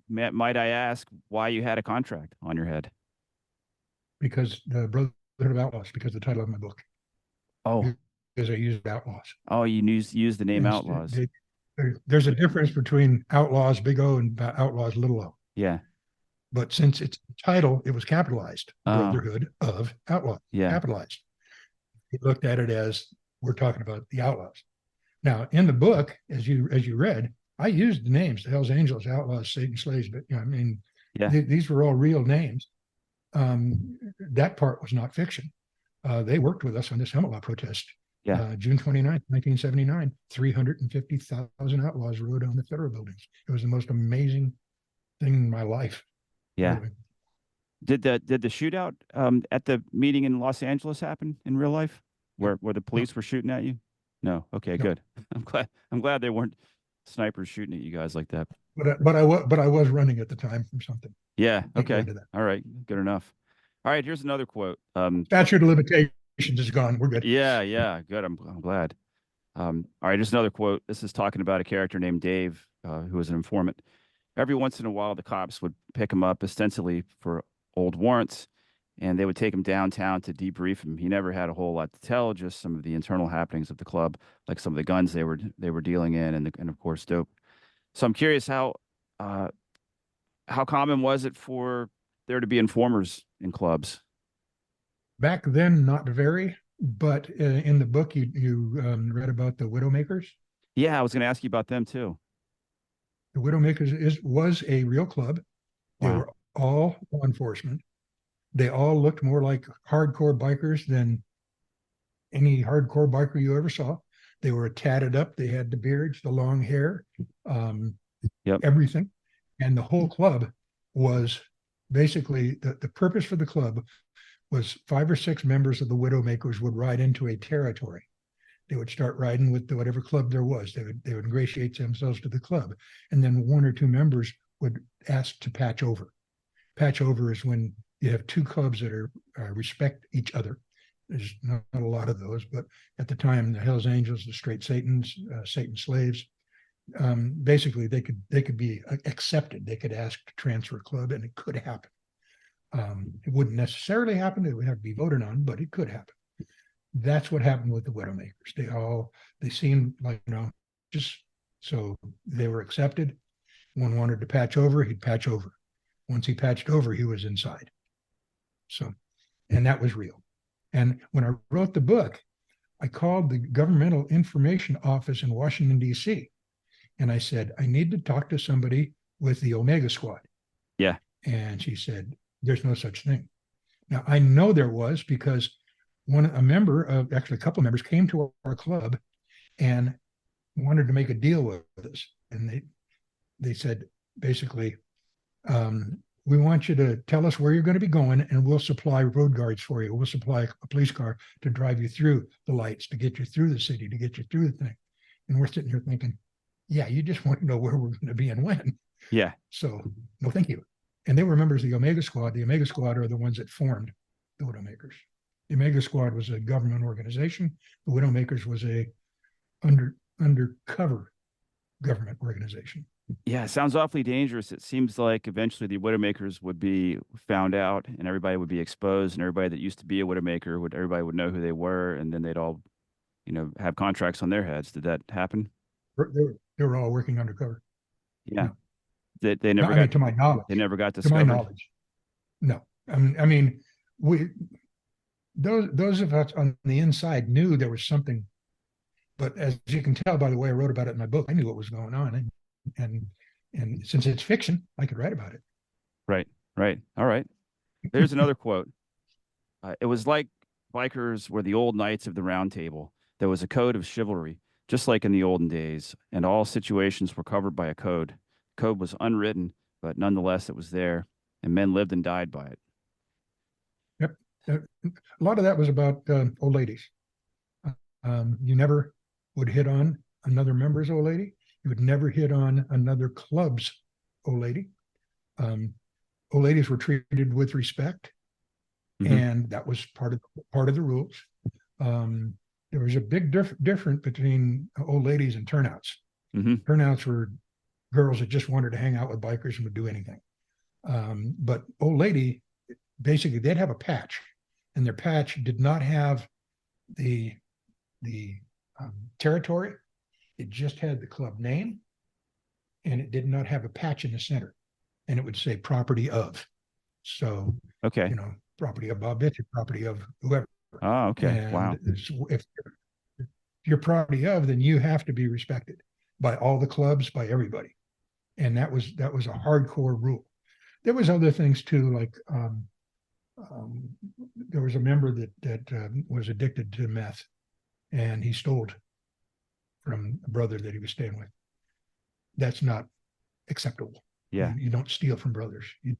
Might I ask why you had a contract on your head? Because the Brotherhood of Outlaws, because the title of my book. Oh. Because I used Outlaws. Oh, you used the name Outlaws. There's a difference between Outlaws, big O, and Outlaws, little O. Yeah. But since it's the title, it was capitalized. Brotherhood of Outlaws. Yeah. Capitalized. He looked at it as we're talking about the Outlaws. Now, in the book, as you read, I used the names: the Hells Angels, Outlaws, Satan Slaves. But these were all real names. That part was not fiction. They worked with us on this Hemlock protest. Yeah. June 29th, 1979, 350,000 outlaws rode on the federal buildings. It was the most amazing thing in my life. Yeah. Did the shootout at the meeting in Los Angeles happen in real life, where the police were shooting at you? No. Okay, good. I'm glad they weren't snipers shooting at you guys like that. But I was running at the time from something. Yeah. Okay. All right. Good enough. All right. Here's another quote. Statute of limitations is gone. We're good. Yeah. Yeah. Good. I'm glad. All right. Here's another quote. This is talking about a character named Dave, who was an informant. Every once in a while, the cops would pick him up ostensibly for old warrants, and they would take him downtown to debrief him. He never had a whole lot to tell, just some of the internal happenings of the club, like some of the guns they were dealing in, and of course dope. So I'm curious how common was it for there to be informers in clubs? Back then, not very, but in the book you read about the Widowmakers. Yeah, I was going to ask you about them too. The Widowmakers was a real club. They Wow. were all law enforcement. They all looked more like hardcore bikers than any hardcore biker you ever saw. They were tatted up. They had the beards, the long hair, Yep. everything. And the whole club was basically the purpose for the club was 5 or 6 members of the Widowmakers would ride into a territory. They would start riding with whatever club there was. They would ingratiate themselves to the club. And then 1 or 2 members would ask to patch over. Patch over is when you have 2 clubs that are respect each other. There's not a lot of those, but at the time, the Hells Angels, the Straight Satans, Satan Slaves, basically they could be accepted. They could ask to transfer club, and it could happen. It wouldn't necessarily happen. It would have to be voted on, but it could happen. That's what happened with the Widowmakers. They seemed like, just so they were accepted. One wanted to patch over, he'd patch over. Once he patched over, he was inside. So, and that was real. And when I wrote the book, I called the Governmental Information Office in Washington, D.C. And I said, I need to talk to somebody with the Omega Squad. Yeah. And she said, there's no such thing. Now, I know there was because a couple of members came to our club and wanted to make a deal with us. And they said, basically, we want you to tell us where you're going to be going, and we'll supply road guards for you. We'll supply a police car to drive you through the lights, to get you through the city, to get you through the thing. And we're sitting here thinking, yeah, you just want to know where we're going to be and when. Yeah. So, no, thank you. And they were members of the Omega Squad. The Omega Squad are the ones that formed the Widowmakers. The Omega Squad was a government organization. The Widowmakers was a undercover government organization. Yeah, it sounds awfully dangerous. It seems like eventually the Widowmakers would be found out and everybody would be exposed, and everybody that used to be a Widowmaker everybody would know who they were, and then they'd all, have contracts on their heads. Did that happen? They were all working undercover. Yeah. No. They never No, got to my knowledge. They never got To discovered. my knowledge. No. I mean, those of us on the inside knew there was something, but as you can tell by the way I wrote about it in my book, I knew what was going on. And since it's fiction, I could write about it. Right. All right. There's another quote. It was like bikers were the old knights of the round table. There was a code of chivalry, just like in the olden days, and all situations were covered by a code. Code was unwritten, but nonetheless it was there, and men lived and died by it. Yep. A lot of that was about old ladies. You never would hit on another member's old lady. You would never hit on another club's old lady. Old ladies were treated with respect, and that was part of the rules. There was a big difference between old ladies and turnouts. Turnouts were girls that just wanted to hang out with bikers and would do anything. But old lady, basically, they'd have a patch, and their patch did not have the territory. It just had the club name, and it did not have a patch in the center, and it would say property of. So, okay, property of Bob Bitchin, property of whoever. Oh, okay. And wow. If you're property of, then you have to be respected by all the clubs, by everybody. And that was a hardcore rule. There was other things too, like there was a member that was addicted to meth, and he stole from a brother that he was staying with. That's not acceptable. Yeah. You don't steal from brothers. You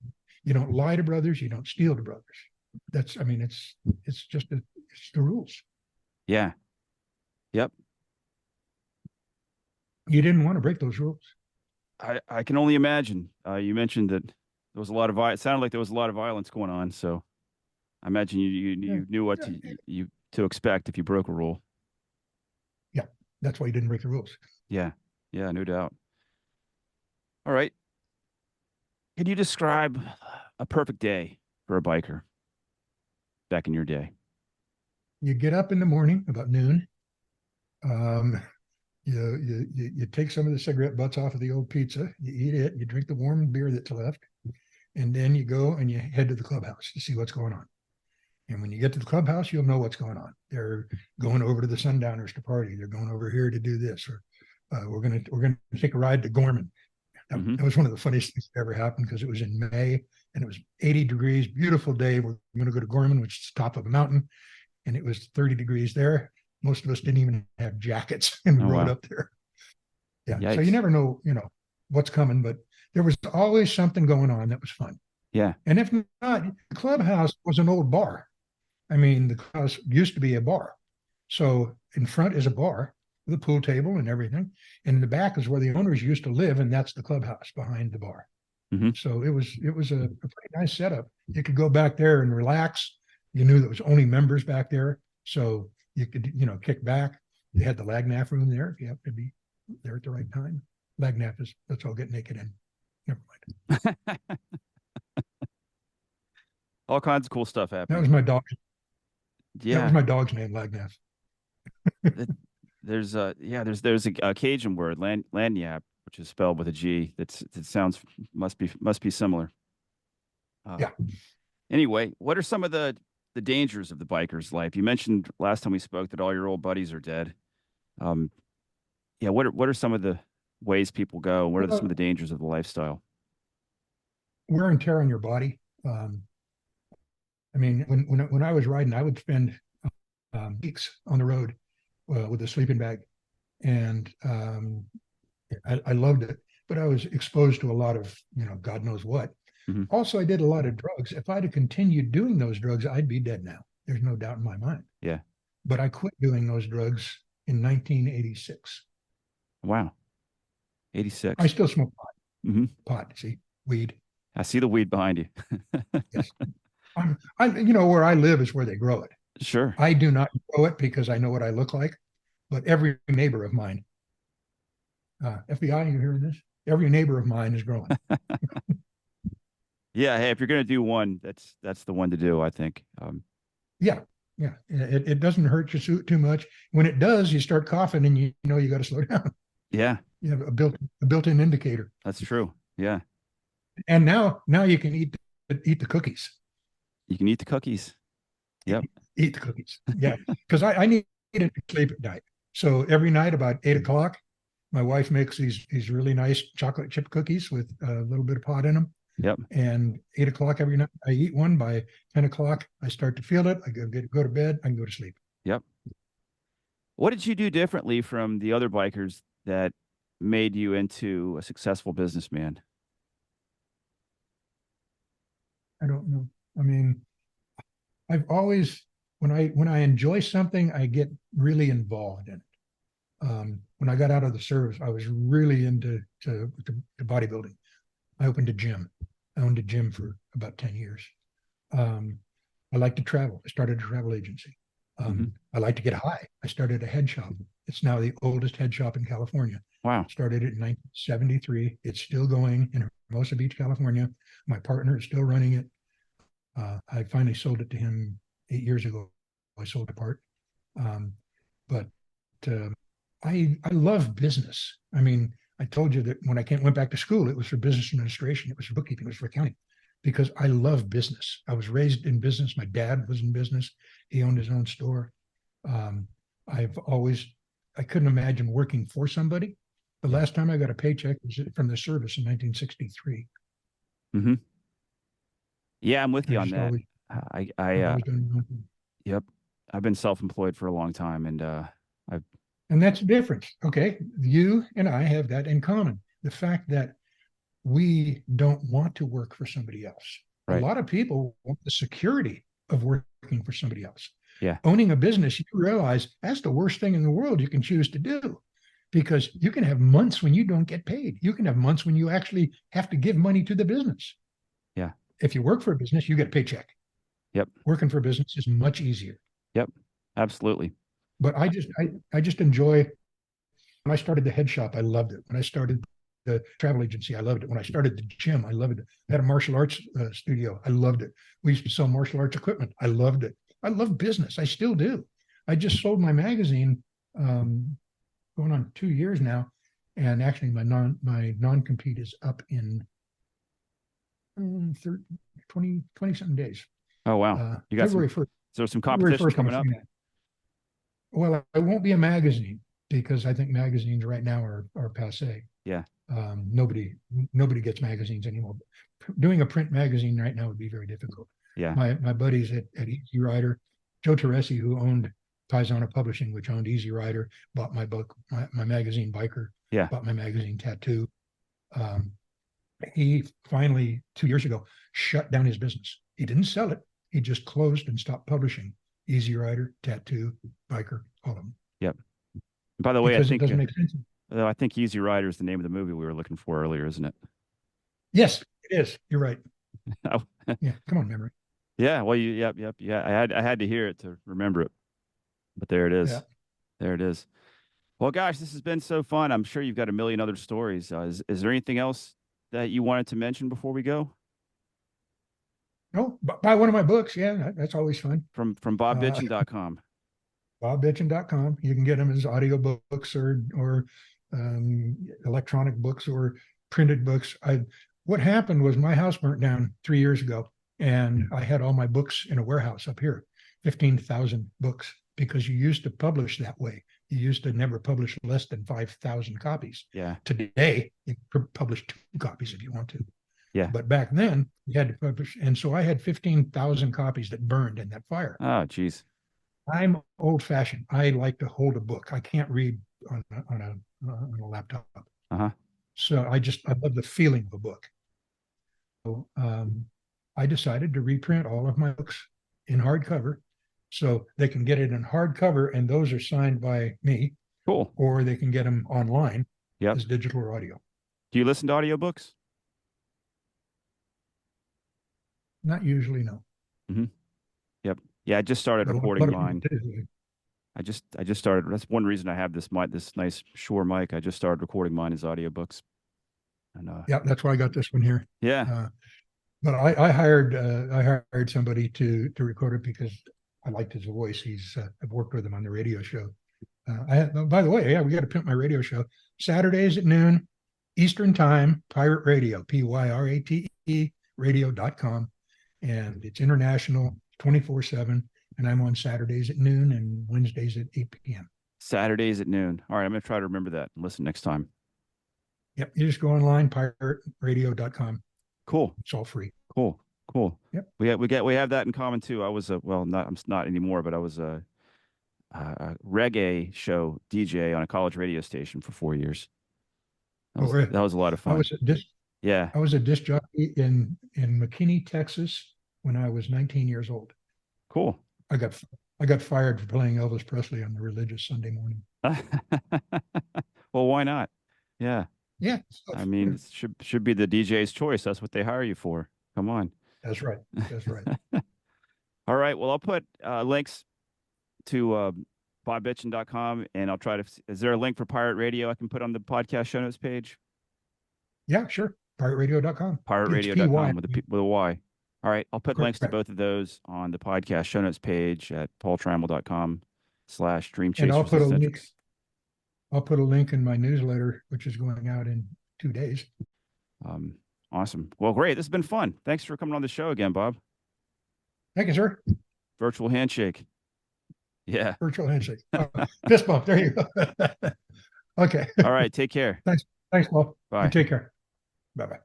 don't lie to brothers. You don't steal to brothers. It's the rules. Yeah. Yep. You didn't want to break those rules. I can only imagine. You mentioned that there was a lot of it sounded like there was a lot of violence going on. So I imagine you knew what to expect if you broke a rule. Yeah, that's why you didn't break the rules. Yeah, no doubt. All right. Can you describe a perfect day for a biker back in your day? You get up in the morning about noon. You take some of the cigarette butts off of the old pizza. You eat it. You drink the warm beer that's left, and then you go and you head to the clubhouse to see what's going on. And when you get to the clubhouse, you'll know what's going on. They're going over to the Sundowners to party. They're going over here to do this, or we're gonna take a ride to Gorman. That was one of the funniest things that ever happened, because it was in May and it was 80 degrees, beautiful day. We're going to go to Gorman, which is the top of a mountain, and it was 30 degrees there. Most of us didn't even have jackets, and we Oh, rode wow. up there. Yeah. So you Yikes. never know, what's coming, but there was always something going on that was fun. Yeah. And if not, the clubhouse was an old bar. I mean, the clubhouse used to be a bar. So in front is a bar with a pool table and everything. And in the back is where the owners used to live, and that's the clubhouse behind the bar. Hmm. So it was a pretty nice setup. You could go back there and relax. You knew there was only members back there. So you could, kick back. They had the Lagnaff room there if you have to be there at the right time. Lagnaff is, let's all get naked in. Never mind. All kinds of cool stuff That was happening. my dog. That was Yeah. my dog's name, Lagnaff. It- there's a Cajun word, lanyap, which is spelled with a G. That sounds must be similar. Uh, Yeah. anyway, what are some of the dangers of the biker's life? You mentioned last time we spoke that all your old buddies are dead. Um, yeah, what are some of the ways people go? What are some of the Well, dangers of the lifestyle? wear and tear on your body. I mean, when I was riding, I would spend weeks on the road with a sleeping bag, and I loved it. But I was exposed to a lot of, God knows what. Hmm. Also, I did a lot of drugs. If I'd have continued doing those drugs, I'd be dead now. There's no doubt in my mind. Yeah. But I quit doing those drugs in 1986. Wow. I 86. still smoke Hmm. pot, see, weed. I see the weed behind you. Yes. Where I live is where they grow it. Sure. I do not grow it because I know what I look like, but every neighbor of mine, FBI, you hearing this? Every neighbor of mine is growing. Yeah. Hey, if you're gonna do one, that's the one to do, I think. Yeah, yeah. It doesn't hurt your suit too much. When it does, you start coughing, and you know you got to slow down. Yeah, You have a built-in indicator. that's true. Yeah. And now you can eat the cookies. You can eat the cookies. Yep. Eat the cookies. Yeah, because I need to sleep at night. So every night about 8 o'clock, my wife makes these really nice chocolate chip cookies with a little bit of pot in them. Yep. And 8 o'clock every night, I eat one. By 10 o'clock, I start to feel it. I go to bed. I can go to sleep. Yep. What did you do differently from the other bikers that made you into a successful businessman? I don't know. I mean, I've always when I enjoy something, I get really involved in it. When I got out of the service, I was really into to bodybuilding. I opened a gym. I owned a gym for about 10 years. Um, I like to travel. I started a travel agency. Hmm. I like to get high. I started a head shop. It's now the oldest head shop in California. Wow. Started it in 1973. It's still going in Hermosa Beach, California. My partner is still running it. I finally sold it to him 8 years ago. I sold the part. Um, but uh, I love business. I mean, I told you that when I went back to school, it was for business administration, it was for bookkeeping, it was for accounting, because I love business. I was raised in business. My dad was in business. He owned his own store. Um, I've always, I couldn't imagine working for somebody. The Yeah. last time I got a paycheck was from the service in 1963. Hmm. Yeah, I'm with I you on just that. always, I I've always done my own thing. yep. I've been self-employed for a long time, and I've And that's the difference. Okay. You and I have that in common. The fact that we don't want to work for somebody else. A right. lot of people want the security of working for somebody else. Yeah. Owning a business, you realize that's the worst thing in the world you can choose to do, because you can have months when you don't get paid. You can have months when you actually have to give money to the business. Yeah. If you work for a business, you get a paycheck. Yep. Working for a business is much easier. Yep. Absolutely. But I just enjoy. When I started the head shop, I loved it. When I started the travel agency, I loved it. When I started the gym, I loved it. I had a martial arts studio. I loved it. We used to sell martial arts equipment. I loved it. I love business. I still do. I just sold my magazine, going on 2 years now, and actually my non compete is up in 20 something days. Oh, wow. You got February 1st. is there some February competition 1st, I'm coming up? Well, I won't be a magazine because I think magazines right now are passe. Yeah. Nobody gets magazines anymore. Doing a print magazine right now would be very difficult. Yeah. My buddies at Easy Rider, Joe Teresi, who owned Paisano Publishing, which owned Easy Rider, bought my book, my magazine Biker, Yeah. bought my magazine Tattoo. He finally, 2 years ago, shut down his business. He didn't sell it. He just closed and stopped publishing Easy Rider, Tattoo, Biker, all of them. Yep. By the way, because it doesn't make sense. I think Easy Rider is the name of the movie we were looking for earlier, isn't it? Yes, it is. You're right. Yeah, come on, memory. Yeah. Well, yep. Yeah. I had to hear it to remember it, but there it is. Yeah. There it is. Well, gosh, this has been so fun. I'm sure you've got a million other stories. Is there anything else that you wanted to mention before we go? No, buy one of my books. Yeah, that's always fun. From bobbitchin.com. BobBitchin.com. You can get them as audio books or electronic books or printed books. What happened was my house burnt down 3 years ago, and I had all my books in a warehouse up here, 15,000 books, because you used to publish that way. You used to never publish less than 5,000 copies. Yeah. Today, you publish 2 copies if you want to. Yeah. But back then, you had to publish. And so I had 15,000 copies that burned in that fire. Oh, geez. I'm old fashioned. I like to hold a book. I can't read on a laptop. Uh-huh. So I love the feeling of a book. So I decided to reprint all of my books in hardcover, so they can get it in hardcover, and those are signed by me. Cool. Or they can get them online Yep. as digital or audio. Do you listen to audiobooks? Not usually, no. Mm-hmm. Yep. Yeah, I just started recording mine. I just started. That's one reason I have this nice Shure mic. I just started recording mine as audiobooks. And yeah, that's why I got this one here. Yeah. But I hired somebody to record it because I liked his voice. I've worked with him on the radio show. By the way, yeah, we got to pimp my radio show. Saturdays at noon Eastern Time, Pirate Radio, Pyrate radio.com. And it's international, 24/7. And I'm on Saturdays at noon and Wednesdays at 8 p.m. Saturdays at noon. All right, I'm going to try to remember that and listen next time. Yep, you just go online, pirateradio.com. Cool. It's all free. Cool. Yep. We have that in common too. I was I'm not anymore, but I was a reggae show DJ on a college radio station for 4 years. That was a lot of fun. I was a disc jockey in McKinney, Texas when I was 19 years old. Cool. I got fired for playing Elvis Presley on the religious Sunday morning. Well, why not? Yeah. Yeah. I mean, it should be the DJ's choice. That's what they hire you for. Come on. That's right. All right. Well, I'll put links to bobbitchin.com, and I'll try to. Is there a link for Pirate Radio I can put on the podcast show notes page? Yeah, sure. Pirateradio.com. Pirateradio.com with a Y. All right. I'll put links to both of those on the podcast show notes page at paultrammell.com/Dream Chasers. And Eccentrics. I'll put a link in my newsletter, which is going out in 2 days. Awesome. Well, great. This has been fun. Thanks for coming on the show again, Bob. Thank you, sir. Virtual handshake. Yeah. Virtual handshake. Fist bump. There you go. Okay. All right. Take care. Thanks, Paul. Bye. You take care. Bye-bye.